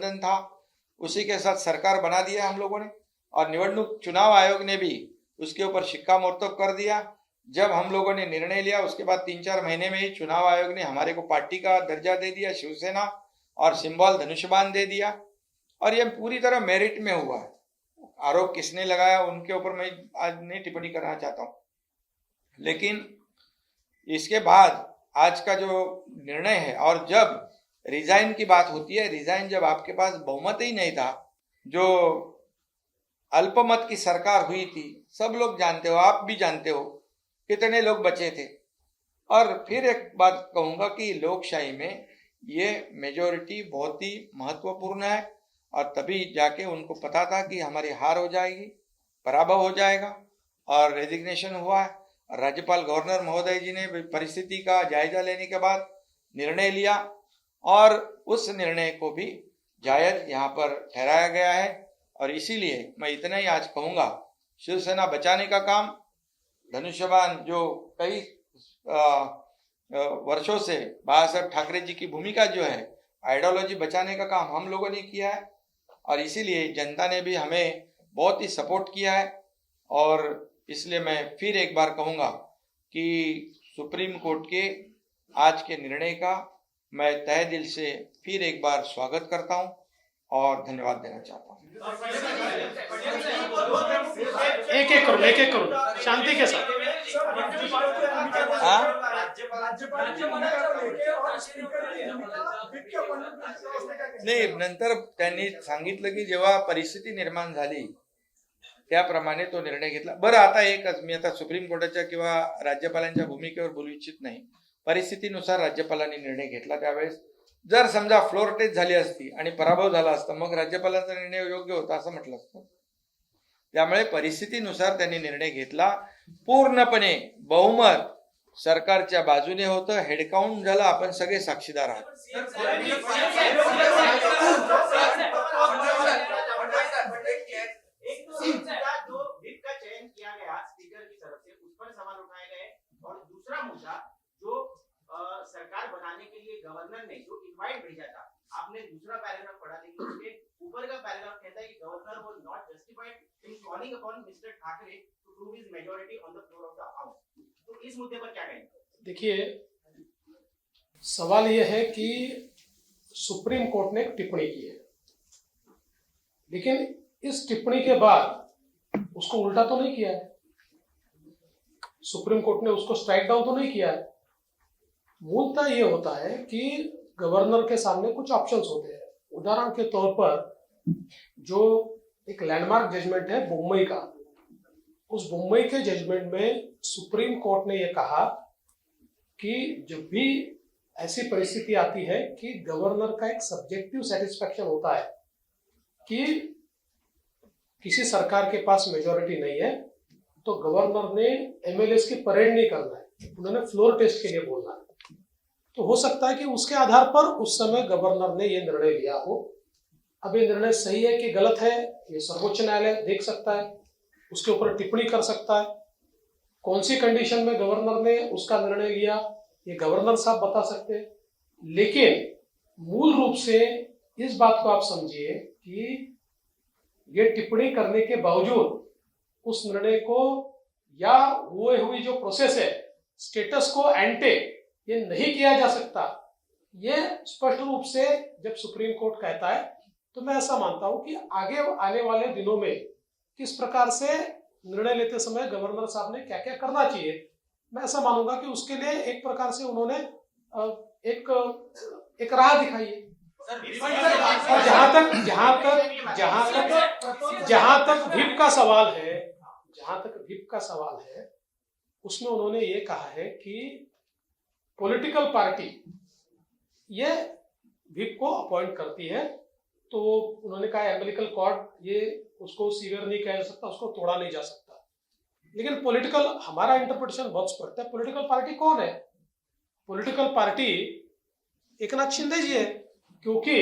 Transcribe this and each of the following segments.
निवेदन था उसी के साथ सरकार बना दिया हम लोगों ने, और निवडणूक चुनाव आयोग ने भी उसके ऊपर शिक्कामोर्तब कर दिया। जब हम लोगों ने निर्णय लिया उसके बाद 3-4 महीने में ही चुनाव आयोग ने हमारे को पार्टी का दर्जा दे दिया, शिवसेना, और सिंबल धनुष्यबाण दे दिया, और ये पूरी तरह मेरिट में हुआ है। आरोप किसने लगाया उनके ऊपर मैं आज नहीं टिप्पणी करना चाहता हूँ, लेकिन इसके बाद आज का जो निर्णय है, और जब रिजाइन की बात होती है, रिजाइन जब आपके पास बहुमत ही नहीं था, जो अल्पमत की सरकार हुई थी, सब लोग जानते हो, आप भी जानते हो कितने लोग बचे थे। और फिर एक बात कहूंगा कि लोकशाही में ये मेजोरिटी बहुत ही महत्वपूर्ण है, और तभी जाके उनको पता था कि हमारी हार हो जाएगी, पराभव हो जाएगा, और रेजिग्नेशन हुआ है। राज्यपाल गवर्नर महोदय जी ने परिस्थिति का जायजा लेने के बाद निर्णय लिया, और उस निर्णय को भी जायज यहाँ पर ठहराया गया है। और इसीलिए मैं इतना ही आज कहूँगा, शिवसेना बचाने का काम, धनुष्यबाण जो कई वर्षों से बाला साहब ठाकरे जी की भूमिका जो है, आइडियोलॉजी बचाने का काम हम लोगों ने किया है, और इसीलिए जनता ने भी हमें बहुत ही सपोर्ट किया है। और इसलिए मैं फिर एक बार कहूँगा कि सुप्रीम कोर्ट के आज के निर्णय का मैं तहे दिल से फिर एक बार स्वागत करता हूँ और धन्यवाद देना चाहता हूँ। एक एक करो शांति के साथ। नाही, नंतर त्यांनी सांगितलं की जेव्हा परिस्थिती निर्माण झाली त्याप्रमाणे तो निर्णय घेतला। बरं, आता एकच, मी आता सुप्रीम कोर्टाच्या किंवा राज्यपालांच्या भूमिकेवर बोलू इच्छित नाही। परिस्थितीनुसार राज्यपालांनी निर्णय घेतला, त्यावेळेस जर समजा फ्लोर टेस्ट झाली असती आणि पराभव झाला असता, मग राज्यपालांचा निर्णय योग्य होता असं म्हटलं असतं। त्यामुळे परिस्थितीनुसार त्यांनी निर्णय घेतला। पूर्णपणे बहुमत सरकारच्या बाजूने होतं, हेडकाउंट झालं, आपण सगळे साक्षीदार आहात। सरकार बनाने के लिए गवर्नर ने जो इनवाइट भेजा था, आपने दूसरा पैराग्राफ पढ़ा, लेकिन उसके ऊपर का पैराग्राफ कहता है कि governor was not justified in calling upon mister Thackeray to prove his majority on the floor of the house. तो इस मुद्दे पर क्या कहेंगे? देखिए, सवाल यह है कि सुप्रीम कोर्ट ने एक टिप्पणी की है, लेकिन इस टिप्पणी के बाद उसको उल्टा तो नहीं किया है। सुप्रीम कोर्ट ने उसको स्ट्राइक डाउन तो नहीं किया है। मूलतः ये होता है कि गवर्नर के सामने कुछ ऑप्शंस होते हैं। उदाहरण के तौर पर जो एक लैंडमार्क जजमेंट है मुंबई का, उस मुंबई के जजमेंट में सुप्रीम कोर्ट ने यह कहा कि जब भी ऐसी परिस्थिति आती है कि गवर्नर का एक सब्जेक्टिव सेटिस्फेक्शन होता है कि किसी सरकार के पास मेजॉरिटी नहीं है, तो गवर्नर ने एमएलएस की परेड नहीं करना है, उन्होंने फ्लोर टेस्ट के लिए बोलना है। तो हो सकता है कि उसके आधार पर उस समय गवर्नर ने यह निर्णय लिया हो। अब ये निर्णय सही है कि गलत है, ये सर्वोच्च न्यायालय देख सकता है, उसके ऊपर टिप्पणी कर सकता है। कौन सी कंडीशन में गवर्नर ने उसका निर्णय लिया, ये गवर्नर साहब बता सकते हैं। लेकिन मूल रूप से इस बात को आप समझिए कि ये टिप्पणी करने के बावजूद उस निर्णय को या हुए हुई जो प्रोसेस है, स्टेटस को एंटे ये नहीं किया जा सकता। ये स्पष्ट रूप से जब सुप्रीम कोर्ट कहता है, तो मैं ऐसा मानता हूं कि आगे आने वाले दिनों में किस प्रकार से निर्णय लेते समय गवर्नर साहब ने क्या क्या करना चाहिए, मैं ऐसा मानूंगा कि उसके लिए एक प्रकार से उन्होंने एक राह दिखाई है। और जहां तक व्हिप का सवाल है, उसमें उन्होंने ये कहा है कि पॉलिटिकल पार्टी ये व्हिप को अपॉइंट करती है। तो उन्होंने कहा एम्बिलिकल कॉर्ड ये उसको सीवियर नहीं कहा जा सकता, उसको तोड़ा नहीं जा सकता। लेकिन पॉलिटिकल, हमारा इंटरप्रिटेशन बहुत स्पष्ट है। पॉलिटिकल पार्टी कौन है? पॉलिटिकल पार्टी एकनाथ शिंदे जी है, क्योंकि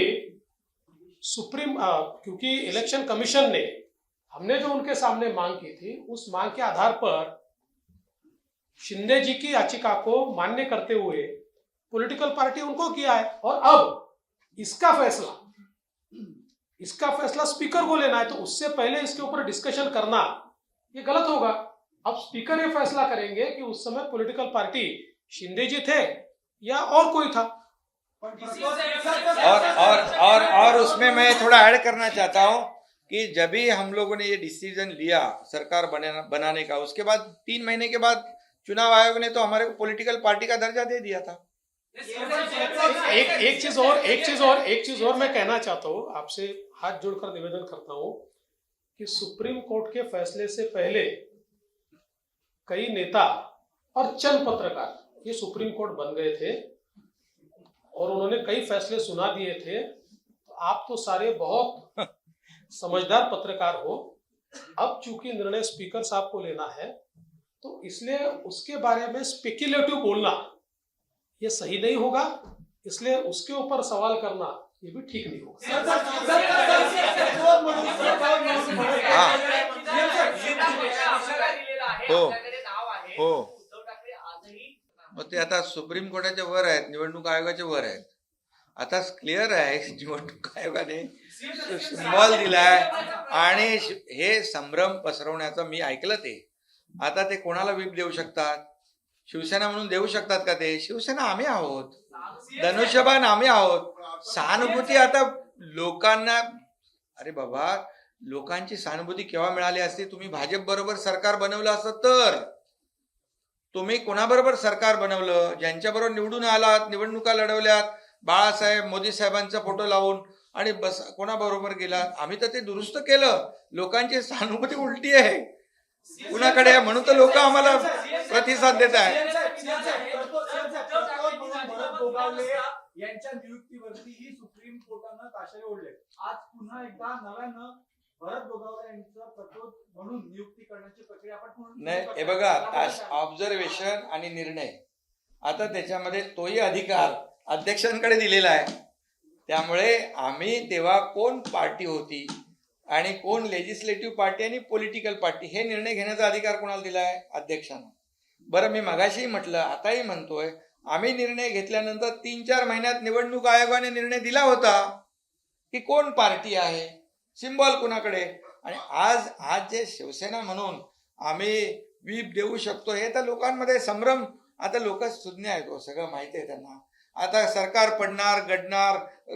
इलेक्शन कमीशन ने, हमने जो उनके सामने मांग की थी, उस मांग के आधार पर शिंदे जी की याचिका को मान्य करते हुए पॉलिटिकल पार्टी उनको किया है। और अब इसका फैसला इसका फैसला स्पीकर को लेना है, तो उससे पहले इसके ऊपर डिस्कशन करना ये गलत होगा। अब स्पीकर ये फैसला करेंगे कि उस समय पॉलिटिकल पार्टी शिंदे जी थे या और कोई था। और उसमें मैं थोड़ा ऐड करना चाहता हूं कि जब भी हम लोगों ने ये डिसीजन लिया सरकार बनाने का, उसके बाद 3 महीने के बाद चुनाव आयोग ने तो हमारे को पॉलिटिकल पार्टी का दर्जा दे दिया था। एक चीज और मैं कहना चाहता हूँ, आपसे हाथ जोड़कर निवेदन करता हूँ कि सुप्रीम कोर्ट के फैसले से पहले कई नेता और चंद पत्रकार ये सुप्रीम कोर्ट बन गए थे और उन्होंने कई फैसले सुना दिए थे। तो आप तो सारे बहुत समझदार पत्रकार हो। अब चूंकि निर्णय स्पीकर साहब को लेना है, तो इसलिए उसके बारे में स्पेक्युलेटिव बोलना ये सही नहीं होगा, इसलिए उसके ऊपर सवाल करना ये भी ठीक नहीं होगा। मग ते आता सुप्रीम कोर्टाच्या वर आहेत, निवडणूक आयोगाच्या वर आहेत. आता क्लिअर आहे निवडणूक आयोगाने सिम्बॉल दिलाय आणि हे संभ्रम पसरवण्याचं मी ऐकलं ते. आता ते कोणाला व्हीप देऊ शकतात? शिवसेना म्हणून देऊ शकतात का ते? शिवसेना आम्ही आहोत, धनुष्यबाण आम्ही आहोत. सहानुभूती आता लोकांना, अरे बाबा लोकांची सहानुभूती केव्हा मिळाली असती? तुम्ही भाजप बरोबर सरकार बनवलं असतं तर. तुम्ही कोणाबरोबर सरकार बनवलं? ज्यांच्याबरोबर निवडून आलात, निवडणुका लढवल्यात, बाळासाहेब मोदी साहेबांचा फोटो लावून, आणि बस कोणाबरोबर गेलात? आम्ही तर ते दुरुस्त केलं. लोकांची सहानुभूती उलटी आहे कुणाकडे आहे म्हणून तर लोक आम्हाला प्रतिसाद देत आहेत. यांच्या नियुक्तीवरतीही सुप्रीम कोर्टानं ताशेरे ओढले. आज पुन्हा एकदा नव्यानं भरत गोगावले यांचं प्रतोद म्हणून नियुक्ती करण्याची प्रक्रिया आपण नाही, हे बघा ऑब्झर्वेशन आणि निर्णय, आता त्याच्यामध्ये तोही अधिकार अध्यक्षांकडे दिलेला आहे. त्यामुळे आम्ही तेव्हा कोण पार्टी होती आणि कोण लेजिस्लेटिव्ह पार्टी आणि पॉलिटिकल पार्टी हे निर्णय घेण्याचा अधिकार कोणाला दिलाय? अध्यक्षांना. बरं, मी मगाशी म्हटलं, आताही म्हणतोय, आम्ही निर्णय घेतल्यानंतर 3-4 महिन्यात निवडणूक आयोगाने निर्णय दिला होता की कोण पार्टी आहे, सिम्बॉल कुणाकडे. आणि आज जे शिवसेना म्हणून आम्ही व्हीप देऊ शकतो, हे तर लोकांमध्ये संभ्रम. आता लोक सुज्ञ आहेत, सगळं माहिती आहे त्यांना. आता सरकार पडणार,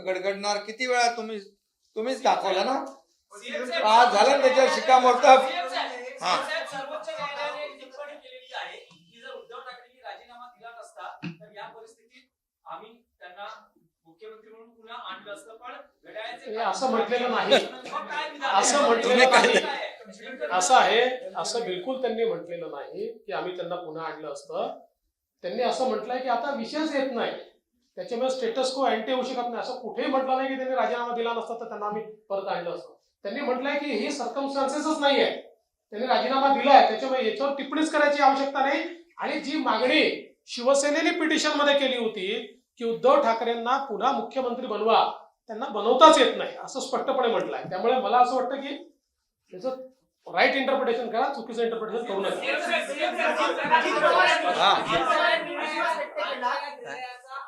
गडगडणार किती वेळा तुम्हीच दाखवलं ना. आज झालं ना त्याच्यावर शिक्कामोर्तब. हा, सर्वोच्च न्यायालयाने टिप्पणी केलेली आहे की जर उद्धव ठाकरेंनी राजीनामा दिला नसता तर या परिस्थितीत आम्ही त्यांना मुख्यमंत्री म्हणून पुन्हा आणलं असतं. पण घड्याळाचे असं म्हटलेलं नाही, असं म्हटलेलं नाही. असं आहे, असं बिलकुल त्यांनी म्हटलेलं नाही की आम्ही त्यांना पुन्हा आणलं असतं. त्यांनी असं म्हटलंय की आता विषयच येत नाही, त्याच्यामुळे स्टेटस को अँटी होऊ शकत नाही. असं कुठेही म्हटलं नाही की त्यांनी राजीनामा दिला नसता तर त्यांना आम्ही परत आणलं असतं. त्यांनी म्हटलंय की ही सर्कमस्टान्सेसच नाहीये, त्यांनी राजीनामा दिलाय, त्याच्यामुळे याच्यावर टिप्पणीच करायची आवश्यकता नाही. आणि जी मागणी शिवसेनेने पिटिशन मध्ये केली होती की उद्धव ठाकरेंना पुन्हा मुख्यमंत्री बनवा, त्यांना बनवताच येत नाही असं स्पष्टपणे म्हटलंय. त्यामुळे मला असं वाटतं की त्याचं राईट इंटरप्रिटेशन करा, चुकीचं इंटरप्रिटेशन करू नका.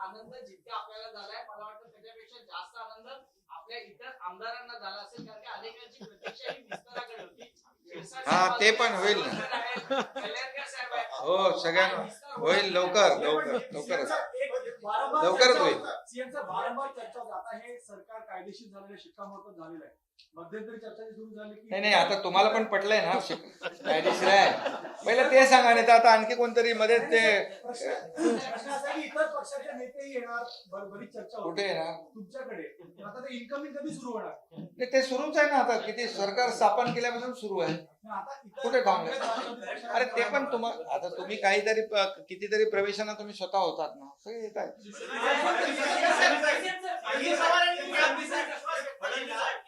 आनंद जितका आपल्याला झालाय, मला वाटतं त्याच्यापेक्षा जास्त आनंद आपल्या इतर आमदारांना झाला असेल, कारण की अनेकांची प्रतीक्षा ही विस्ताराकडे होती. हा, ते पण होईल ना. हो, सगळ्यांना होईल, लवकरच होईल. सीएमचा वारंवार चर्चा जाता हे सरकार कायदेशीर झालेलं, शिक्कामोर्तब झालेलं आहे. मध्यंतरी चर्चा सुरू झाली की नाही, आता तुम्हाला पण पटलंय ना कायदेशीर आहे. पहिलं ते सांगा, नाही तर आता आणखी कोणतरी मध्ये ते इतर पक्षाचे नेतेही येणार, बरीच चर्चा कुठे येणार तुमच्याकडे. आता ते इन्कमिंग कधी सुरू होणार? नाही, ते सुरूच आहे ना. आता किती सरकार स्थापन केल्यापासून सुरू आहे. कुठे काँग्रेस? अरे ते पण तुम्हाला, आता तुम्ही काहीतरी कितीतरी प्रवेशांना तुम्ही स्वतः होतात ना, सगळे येत आहेत.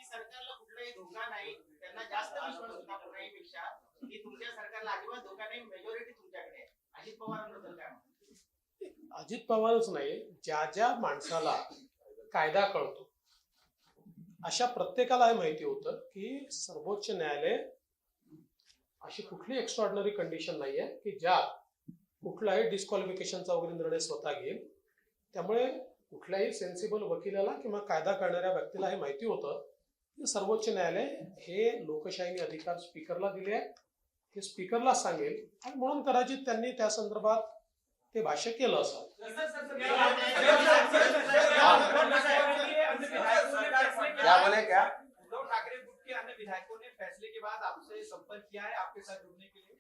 सरकारला कुठलाही धोका नाही, त्यांना जास्त विश्वास होता कोणाहीपेक्षा की तुमच्या सरकारला अजिबात धोका नाही, मेजॉरिटी तुमच्याकडे आहे. अजित पवारांबद्दल काय म्हणतात? अजित पवारच नाही, ज्या माणसाला कायदा कळतो अशा प्रत्येकाला हे माहिती होतं की सर्वोच्च न्यायालय अशी कुठली एक्स्ट्रॉर्डिनरी कंडिशन नाहीये की ज्यात कुठलाही डिस्क्वालिफिकेशनचा वगैरे निर्णय स्वतः घेईल. त्यामुळे कुठल्याही सेन्सिबल वकिलाला किंवा कायदा करणाऱ्या व्यक्तीला हे माहिती होतं की सर्वोच्च न्यायालय हे लोकशाहीने अधिकार स्पीकरला दिले आहेत, हे स्पीकरला सांगेल आणि म्हणून कदाचित त्यांनी त्या संदर्भात ते भाष्य केलं असावं. क्या बोले क्या? उद्धव ठाकरे गुट के अन्य विधायकों ने फैसले के बाद आपसे संपर्क किया है आपके साथ जुड़ने के लिए?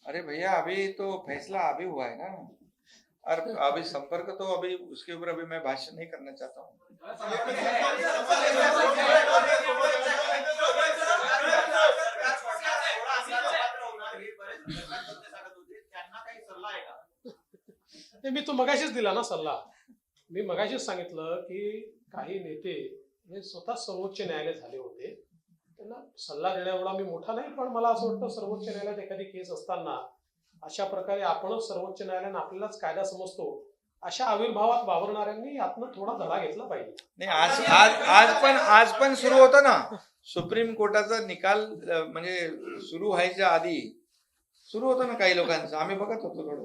अरे भैया अभी तो फैसला अभी हुआ है ना, और अभी संपर्क तो अभी उसके ऊपर अभी मैं भाष्य नहीं करना चाहता हूँ. ते मी तो मगाशीच दिला ना सल्ला. मी मगाशीच सांगितलं की काही नेते हे स्वतः सर्वोच्च न्यायालय झाले होते, त्यांना सल्ला देण्याएवढा मी मोठा नाही, पण मला असं वाटतं सर्वोच्च न्यायालयात एखादी केस असताना अशा प्रकारे आपणच सर्वोच्च न्यायालयानं आपल्यालाच कायदा समजतो अशा आविर्भावात वावरणाऱ्यांनी यातनं थोडा धडा घेतला पाहिजे. नाही, आज पण सुरू होतं ना सुप्रीम कोर्टाचा निकाल, म्हणजे सुरू व्हायच्या आधी सुरू होतं ना काही लोकांचं, आम्ही बघत होतो थोडं.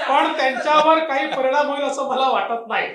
पण त्यांच्यावर काही परिणाम होईल असं मला वाटत नाही.